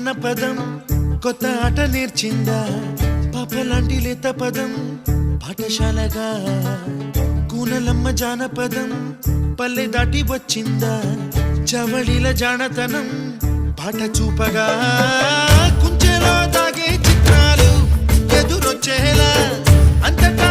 అన్న పదం కొత్త ఆట నేర్చిందా పాపలాంటి లేత పదం పాఠశాలగా కూనలమ్మ జానపదం పల్లె దాటి వచ్చిందా చవళిల జానతనం పాట చూపగా కుంచెలో దాగే చిత్రాలు ఎదురొచ్చేలా అంతటా